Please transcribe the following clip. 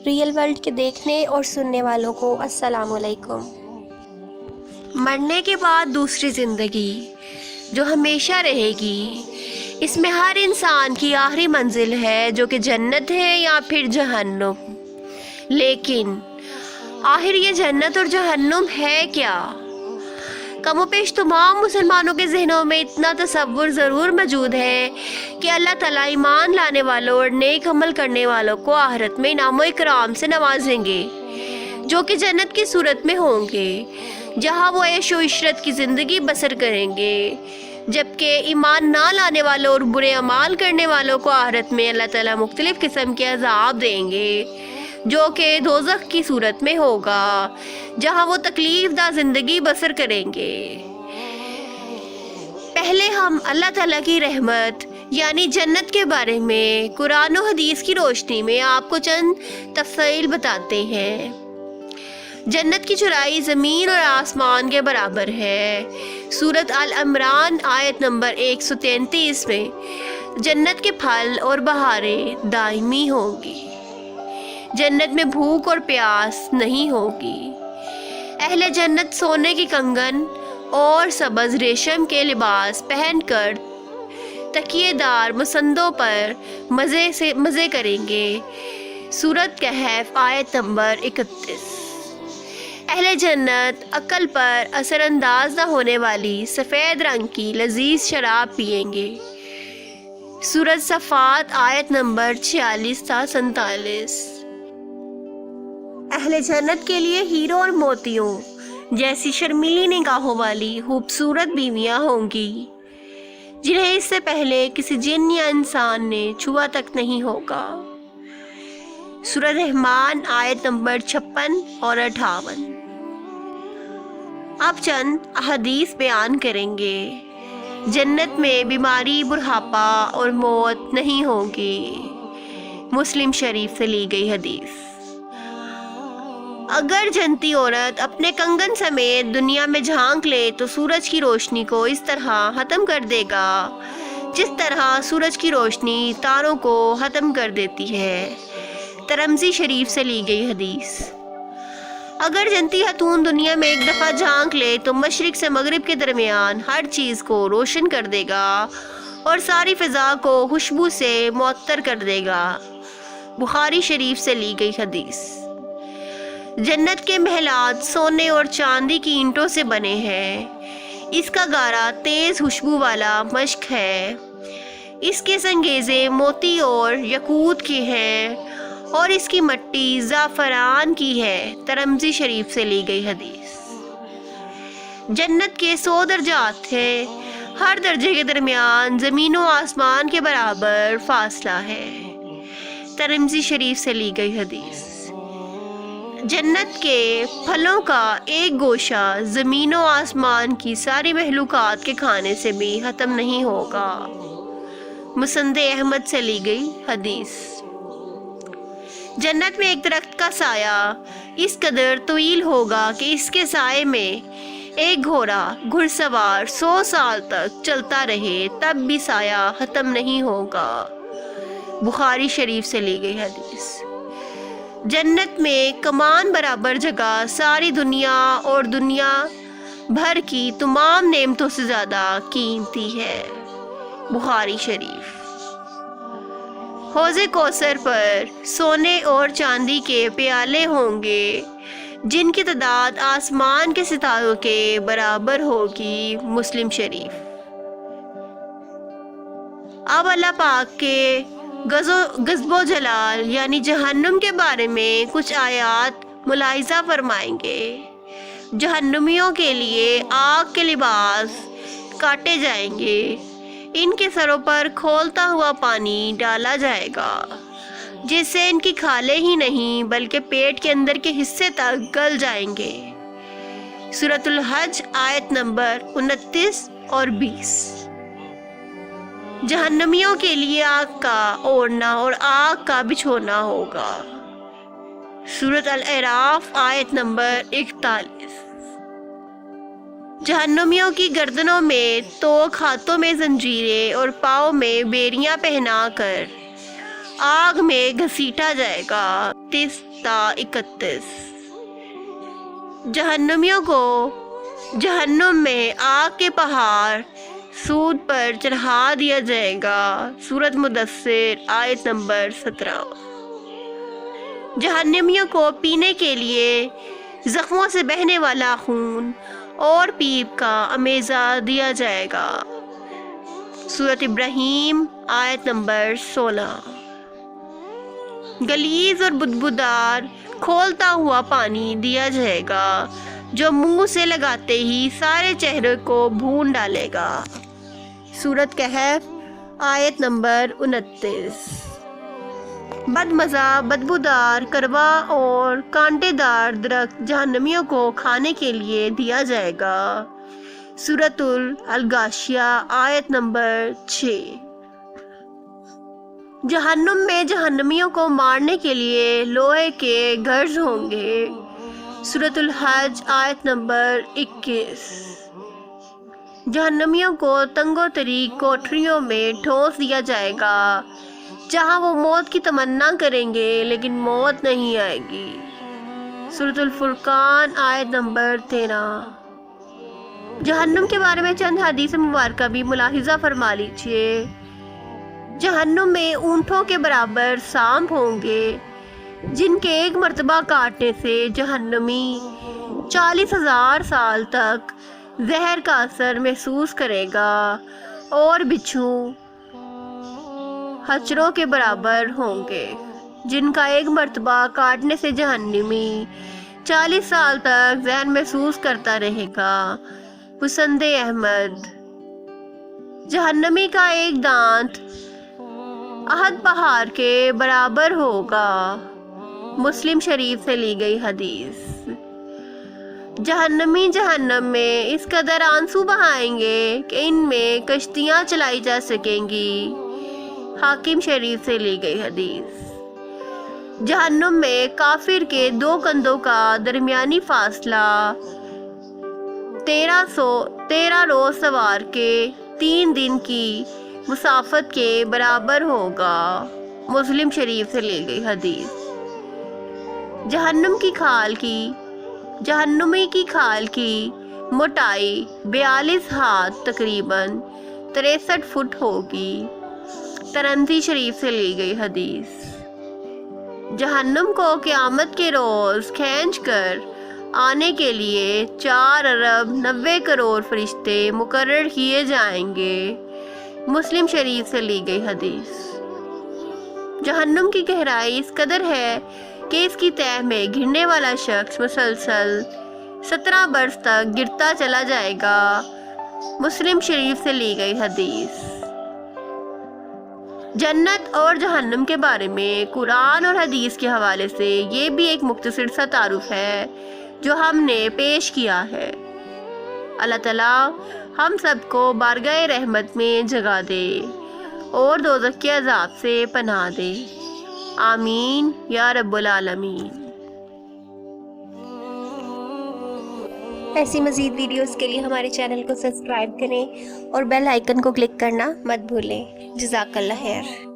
Real world کے دیکھنے اور سننے والوں کو السلام علیکم۔ مرنے کے بعد دوسری زندگی جو ہمیشہ رہے گی، اس میں ہر انسان کی آخری منزل ہے جو کہ جنت ہے یا پھر جہنم۔ لیکن آخر یہ جنت اور جہنم ہے کیا؟ کم و بیش تمام مسلمانوں کے ذہنوں میں اتنا تصور ضرور موجود ہے کہ اللہ تعالیٰ ایمان لانے والوں اور نیک عمل کرنے والوں کو آخرت میں انعام و اکرام سے نوازیں گے، جو کہ جنت کی صورت میں ہوں گے، جہاں وہ عیش و عشرت کی زندگی بسر کریں گے، جبکہ ایمان نہ لانے والوں اور برے اعمال کرنے والوں کو آخرت میں اللہ تعالیٰ مختلف قسم کے عذاب دیں گے، جو کہ دوزخ کی صورت میں ہوگا، جہاں وہ تکلیف دہ زندگی بسر کریں گے۔ پہلے ہم اللہ تعالیٰ کی رحمت یعنی جنت کے بارے میں قرآن و حدیث کی روشنی میں آپ کو چند تفصیل بتاتے ہیں۔ جنت کی چوڑائی زمین اور آسمان کے برابر ہے۔ سورۃ آل عمران آیت نمبر 133 میں جنت کے پھل اور بہاریں دائمی ہوں گی۔ جنت میں بھوک اور پیاس نہیں ہوگی۔ اہل جنت سونے کی کنگن اور سبز ریشم کے لباس پہن کر تکیے دار مسندوں پر مزے کریں گے۔ سورۃ کہف آیت نمبر 31۔ اہل جنت عقل پر اثر انداز نہ ہونے والی سفید رنگ کی لذیذ شراب پئیں گے۔ سورۃ صفات آیت نمبر 46 تا 47۔ اہل جنت کے لیے ہیروں اور موتیوں جیسی شرمیلی نگاہوں والی خوبصورت بیویاں ہوں گی، جنہیں اس سے پہلے کسی جن یا انسان نے چھوا تک نہیں ہوگا۔ سورۃ رحمان آیت نمبر 56 اور 58۔ اب چند احادیث بیان کریں گے۔ جنت میں بیماری، بڑھاپا اور موت نہیں ہوگی۔ مسلم شریف سے لی گئی حدیث۔ اگر جنتی عورت اپنے کنگن سمیت دنیا میں جھانک لے تو سورج کی روشنی کو اس طرح ختم کر دے گا جس طرح سورج کی روشنی تاروں کو ختم کر دیتی ہے۔ ترمذی شریف سے لی گئی حدیث۔ اگر جنتی خاتون دنیا میں ایک دفعہ جھانک لے تو مشرق سے مغرب کے درمیان ہر چیز کو روشن کر دے گا اور ساری فضا کو خوشبو سے معطر کر دے گا۔ بخاری شریف سے لی گئی حدیث۔ جنت کے محلات سونے اور چاندی کی اینٹوں سے بنے ہیں۔ اس کا گارا تیز خوشبو والا مشک ہے۔ اس کے سنگیزے موتی اور یاقوت کے ہیں اور اس کی مٹی زعفران کی ہے۔ ترمذی شریف سے لی گئی حدیث۔ جنت کے 100 درجات ہیں۔ ہر درجے کے درمیان زمین و آسمان کے برابر فاصلہ ہے۔ ترمذی شریف سے لی گئی حدیث۔ جنت کے پھلوں کا ایک گوشہ زمین و آسمان کی ساری مخلوقات کے کھانے سے بھی ختم نہیں ہوگا۔ مسند احمد سے لی گئی حدیث۔ جنت میں ایک درخت کا سایہ اس قدر طویل ہوگا کہ اس کے سائے میں ایک گھوڑا گھڑ سوار 100 سال تک چلتا رہے تب بھی سایہ ختم نہیں ہوگا۔ بخاری شریف سے لی گئی حدیث۔ جنت میں کمان برابر جگہ ساری دنیا اور دنیا بھر کی تمام نعمتوں سے زیادہ قیمتی ہے۔ بخاری شریف۔ حوض کوثر پر سونے اور چاندی کے پیالے ہوں گے جن کی تعداد آسمان کے ستاروں کے برابر ہوگی۔ مسلم شریف۔ اب اللہ پاک کے غضب و جلال یعنی جہنم کے بارے میں کچھ آیات ملاحظہ فرمائیں گے۔ جہنمیوں کے لیے آگ کے لباس کاٹے جائیں گے۔ ان کے سروں پر کھولتا ہوا پانی ڈالا جائے گا جس سے ان کی کھالیں ہی نہیں بلکہ پیٹ کے اندر کے حصے تک گل جائیں گے۔ سورۃ الحج آیت نمبر 29 اور 20۔ جہنمیوں کے لیے آگ کا اوڑھنا اور آگ کا بچھونا ہوگا۔ سورۃ الاعراف آیت نمبر 41۔ جہنمیوں کی گردنوں میں توق، ہاتھوں میں زنجیریں اور پاؤں میں بیڑیاں پہنا کر آگ میں گھسیٹا جائے گا۔ 30 تا 31۔ جہنمیوں کو جہنم میں آگ کے پہاڑ سود پر چڑھا دیا جائے گا۔ سورۃ مدثر آیت نمبر 17۔ جہنمیوں کو پینے کے لیے زخموں سے بہنے والا خون اور پیپ کا امیزہ دیا جائے گا۔ سورۃ ابراہیم آیت نمبر 16۔ غلیظ اور بدبودار کھولتا ہوا پانی دیا جائے گا جو منہ سے لگاتے ہی سارے چہرے کو بھون ڈالے گا۔ سورۃ کہف آیت نمبر 29۔ بدمزہ، بدبودار، کڑوا اور کانٹے دار درخت جہنمیوں کو کھانے کے لیے دیا جائے گا۔ سورۃ الغاشیہ آیت نمبر 6۔ جہنم میں جہنمیوں کو مارنے کے لیے لوہے کے گرز ہوں گے۔ سورۃ الحج آیت نمبر 21۔ جہنمیوں کو تنگ و تریک کوٹریوں میں ٹھونس دیا جائے گا جہاں وہ موت کی تمنا کریں گے لیکن موت نہیں آئے گی۔ سورۃ الفرقان آیت نمبر 13۔ جہنم کے بارے میں چند حدیث مبارکہ بھی ملاحظہ فرما لیجیے۔ جہنم میں اونٹوں کے برابر سانپ ہوں گے جن کے ایک مرتبہ کاٹنے سے جہنمی 40,000 سال تک زہر کا اثر محسوس کرے گا، اور بچھو حچروں کے برابر ہوں گے جن کا ایک مرتبہ کاٹنے سے جہنمی 40 سال تک زہر محسوس کرتا رہے گا۔ مسند احمد۔ جہنمی کا ایک دانت احد پہاڑ کے برابر ہوگا۔ مسلم شریف سے لی گئی حدیث۔ جہنمی جہنم میں اس قدر آنسو بہائیں گے کہ ان میں کشتیاں چلائی جا سکیں گی۔ حاکم شریف سے لی گئی حدیث۔ جہنم میں کافر کے 2 کندھوں کا درمیانی فاصلہ 13 روز سوار کے 3 دن کی مسافت کے برابر ہوگا۔ مسلم شریف سے لی گئی حدیث۔ جہنمی کی کھال کی موٹائی 42 ہاتھ تقریباً 63 فٹ ہوگی۔ ترمذی شریف سے لی گئی حدیث۔ جہنم کو قیامت کے روز کھینچ کر آنے کے لیے 4 ارب 90 کروڑ فرشتے مقرر کیے جائیں گے۔ مسلم شریف سے لی گئی حدیث۔ جہنم کی گہرائی اس قدر ہے کہ اس کی تہہ میں گرنے والا شخص مسلسل 17 برس تک گرتا چلا جائے گا۔ مسلم شریف سے لی گئی حدیث۔ جنت اور جہنم کے بارے میں قرآن اور حدیث کے حوالے سے یہ بھی ایک مختصر سا تعارف ہے جو ہم نے پیش کیا ہے۔ اللہ تعالیٰ ہم سب کو بارگاہ رحمت میں جگہ دے اور دوزخ کے عذاب سے پناہ دے۔ آمین یا رب العالمین۔ ایسی مزید ویڈیوز کے لیے ہمارے چینل کو سبسکرائب کریں اور بیل آئیکن کو کلک کرنا مت بھولیں۔ جزاک اللہ خیر۔